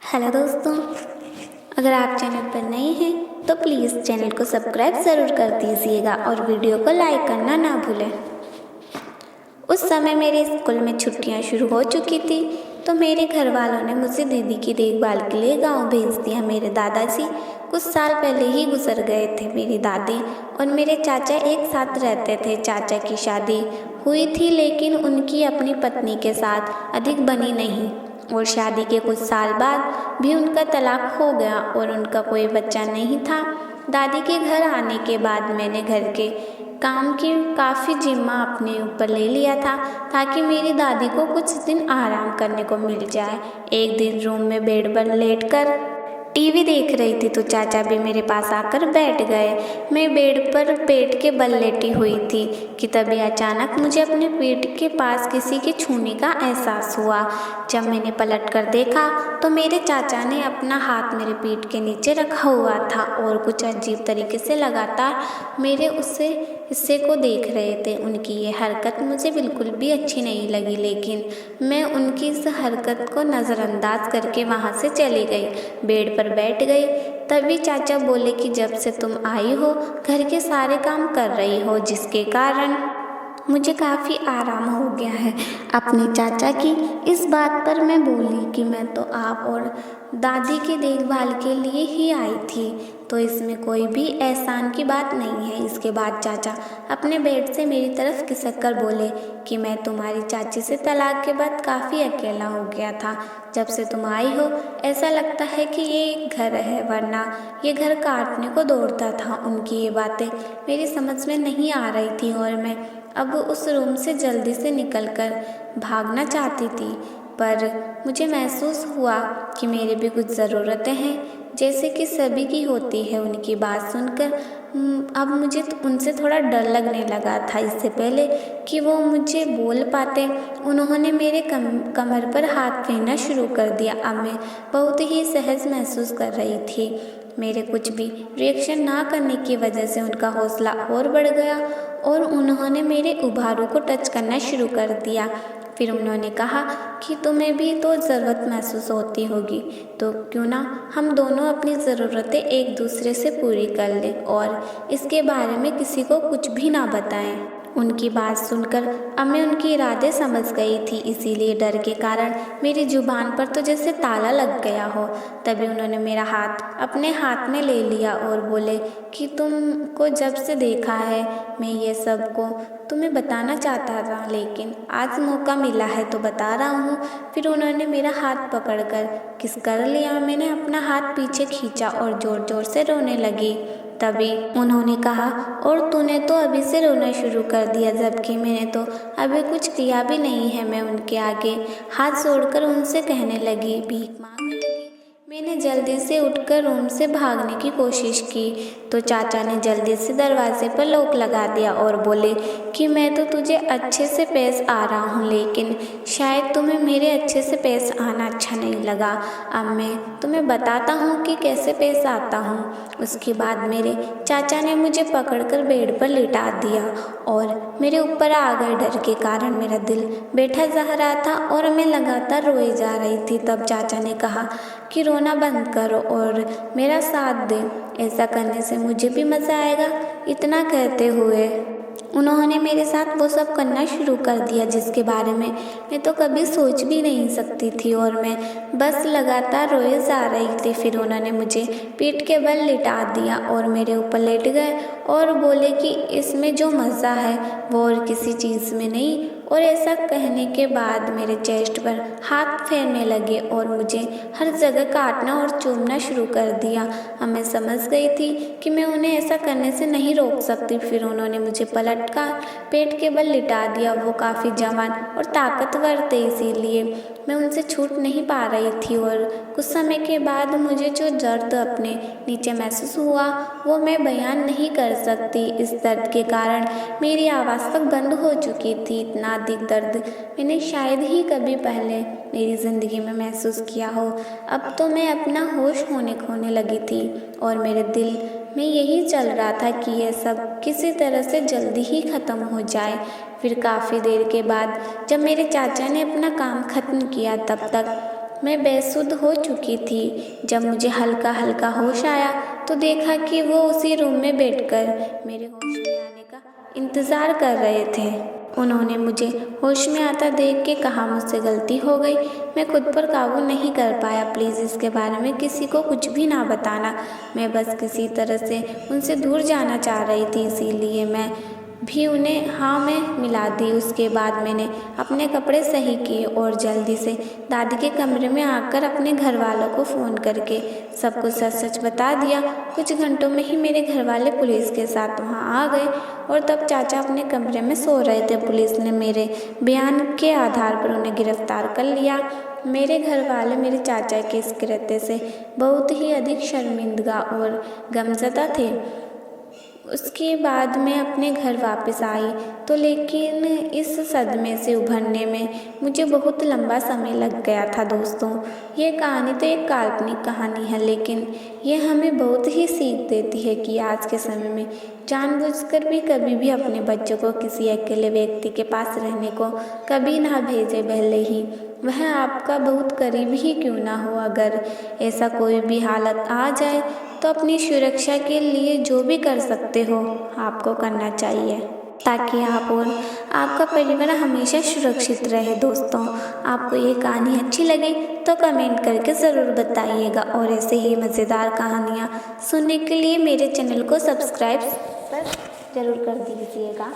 Hello दोस्तों, अगर आप चैनल पर नए हैं तो प्लीज़ चैनल को सब्सक्राइब ज़रूर कर दीजिएगा और वीडियो को लाइक करना ना भूलें। उस समय मेरे स्कूल में छुट्टियां शुरू हो चुकी थी तो मेरे घर वालों ने मुझे दीदी की देखभाल के लिए गांव भेज दिया। मेरे दादाजी कुछ साल पहले ही गुजर गए थे। मेरी दादी और मेरे चाचा एक साथ रहते थे। चाचा की शादी हुई थी लेकिन उनकी अपनी पत्नी के साथ अधिक बनी नहीं और शादी के कुछ साल बाद भी उनका तलाक हो गया और उनका कोई बच्चा नहीं था। दादी के घर आने के बाद मैंने घर के काम की काफ़ी जिम्मा अपने ऊपर ले लिया था ताकि मेरी दादी को कुछ दिन आराम करने को मिल जाए। एक दिन रूम में बेड पर लेटकर टीवी देख रही थी तो चाचा भी मेरे पास आकर बैठ गए। मैं बेड पर पेट के बल लेटी हुई थी कि तभी अचानक मुझे अपने पेट के पास किसी के छूने का एहसास हुआ। जब मैंने पलट कर देखा तो मेरे चाचा ने अपना हाथ मेरे पीठ के नीचे रखा हुआ था और कुछ अजीब तरीके से लगातार मेरे उससे हिस्से को देख रहे थे। उनकी ये हरकत मुझे बिल्कुल भी अच्छी नहीं लगी लेकिन मैं उनकी इस हरकत को नज़रअंदाज करके वहाँ से चली गई। बेड पर बैठ गई। तभी चाचा बोले कि जब से तुम आई हो घर के सारे काम कर रही हो जिसके कारण मुझे काफ़ी आराम हो गया है। अपने चाचा की इस बात पर मैं बोली कि मैं तो आप और दादी की देखभाल के लिए ही आई थी तो इसमें कोई भी एहसान की बात नहीं है। इसके बाद चाचा अपने बेड से मेरी तरफ खिसक कर बोले कि मैं तुम्हारी चाची से तलाक के बाद काफ़ी अकेला हो गया था। जब से तुम आई हो ऐसा लगता है कि ये एक घर है वरना ये घर काटने को दौड़ता था। उनकी ये बातें मेरी समझ में नहीं आ रही थी और मैं अब उस रूम से जल्दी से निकलकर भागना चाहती थी पर मुझे महसूस हुआ कि मेरी भी कुछ ज़रूरतें हैं जैसे कि सभी की होती है। उनकी बात सुनकर अब मुझे उनसे थोड़ा डर लगने लगा था। इससे पहले कि वो मुझे बोल पाते उन्होंने मेरे कमर पर हाथ फेरना शुरू कर दिया। अब मैं बहुत ही सहज महसूस कर रही थी। मेरे कुछ भी रिएक्शन ना करने की वजह से उनका हौसला और बढ़ गया और उन्होंने मेरे उभारों को टच करना शुरू कर दिया। फिर उन्होंने कहा कि तुम्हें भी तो ज़रूरत महसूस होती होगी तो क्यों ना हम दोनों अपनी ज़रूरतें एक दूसरे से पूरी कर लें और इसके बारे में किसी को कुछ भी ना बताएं। उनकी बात सुनकर अब मैं उनके इरादे समझ गई थी, इसीलिए डर के कारण मेरी जुबान पर तो जैसे ताला लग गया हो। तभी उन्होंने मेरा हाथ अपने हाथ में ले लिया और बोले कि तुमको जब से देखा है मैं ये सब को तुम्हें बताना चाहता था लेकिन आज मौका मिला है तो बता रहा हूँ। फिर उन्होंने मेरा हाथ पकड़कर किस कर लिया। मैंने अपना हाथ पीछे खींचा और ज़ोर ज़ोर से रोने लगी। तभी उन्होंने कहा और तूने तो अभी से रोना शुरू कर दिया जबकि मैंने तो अभी कुछ किया भी नहीं है। मैं उनके आगे हाथ जोड़कर उनसे कहने लगी, भीख मांगने लगी। मैंने जल्दी से उठकर रूम से भागने की कोशिश की तो चाचा ने जल्दी से दरवाजे पर लॉक लगा दिया और बोले कि मैं तो तुझे अच्छे से पेश आ रहा हूँ लेकिन शायद तुम्हें मेरे अच्छे से पेश आना अच्छा नहीं लगा। अब मैं तुम्हें बताता हूँ कि कैसे पेश आता हूँ। उसके बाद मेरे चाचा ने मुझे पकड़कर बेड पर लिटा दिया और मेरे ऊपर आ गए। डर के कारण मेरा दिल बैठा जा रहा था और मैं लगातार रोए जा रही थी। तब चाचा ने कहा कि रोना बंद करो और मेरा साथ दे, ऐसा करने से मुझे भी मज़ा आएगा। इतना कहते हुए उन्होंने मेरे साथ वो सब करना शुरू कर दिया जिसके बारे में मैं तो कभी सोच भी नहीं सकती थी और मैं बस लगातार रोए जा रही थी। फिर उन्होंने मुझे पीठ के बल लिटा दिया और मेरे ऊपर लेट गए और बोले कि इसमें जो मज़ा है वो और किसी चीज़ में नहीं। और ऐसा कहने के बाद मेरे चेस्ट पर हाथ फेरने लगे और मुझे हर जगह काटना और चूमना शुरू कर दिया। अब मैं समझ गई थी कि मैं उन्हें ऐसा करने से नहीं रोक सकती। फिर उन्होंने मुझे पलट कर पेट के बल लिटा दिया। वो काफ़ी जवान और ताकतवर थे इसीलिए मैं उनसे छूट नहीं पा रही थी और कुछ समय के बाद मुझे जो दर्द अपने नीचे महसूस हुआ वो मैं बयान नहीं कर सकती। इस दर्द के कारण मेरी आवाज़ तक बंद हो चुकी थी। इतना अधिक दर्द मैंने शायद ही कभी पहले मेरी ज़िंदगी में महसूस किया हो। अब तो मैं अपना होश खोने लगी थी और मेरे दिल में यही चल रहा था कि यह सब किसी तरह से जल्दी ही ख़त्म हो जाए। फिर काफ़ी देर के बाद जब मेरे चाचा ने अपना काम ख़त्म किया तब तक मैं बेसुध हो चुकी थी। जब मुझे हल्का हल्का होश आया तो देखा कि वो उसी रूम में बैठकर मेरे होश में आने का इंतज़ार कर रहे थे। उन्होंने मुझे होश में आता देख के कहा, मुझसे गलती हो गई, मैं खुद पर काबू नहीं कर पाया, प्लीज़ इसके बारे में किसी को कुछ भी ना बताना। मैं बस किसी तरह से उनसे दूर जाना चाह रही थी, इसीलिए मैं भी उन्हें हाँ में मिला दी। उसके बाद मैंने अपने कपड़े सही किए और जल्दी से दादी के कमरे में आकर अपने घर वालों को फ़ोन करके सब कुछ सच सच बता दिया। कुछ घंटों में ही मेरे घर वाले पुलिस के साथ वहाँ आ गए और तब चाचा अपने कमरे में सो रहे थे। पुलिस ने मेरे बयान के आधार पर उन्हें गिरफ्तार कर लिया। मेरे घर वाले मेरे चाचा के इस कृत्य से बहुत ही अधिक शर्मिंदा और गमज़दा थे। उसके बाद मैं अपने घर वापस आई तो लेकिन इस सदमे से उभरने में मुझे बहुत लंबा समय लग गया था। दोस्तों, ये कहानी तो एक काल्पनिक कहानी है, लेकिन ये हमें बहुत ही सीख देती है कि आज के समय में जानबूझकर भी कभी भी अपने बच्चों को किसी अकेले व्यक्ति के पास रहने को कभी ना भेजें, भले ही वह आपका बहुत करीब ही क्यों ना हो। अगर ऐसा कोई भी हालत आ जाए तो अपनी सुरक्षा के लिए जो भी कर सकते हो आपको करना चाहिए, ताकि आप और आपका परिवार हमेशा सुरक्षित रहे। दोस्तों, आपको ये कहानी अच्छी लगी तो कमेंट करके ज़रूर बताइएगा और ऐसे ही मज़ेदार कहानियाँ सुनने के लिए मेरे चैनल को सब्सक्राइब ज़रूर कर दीजिएगा।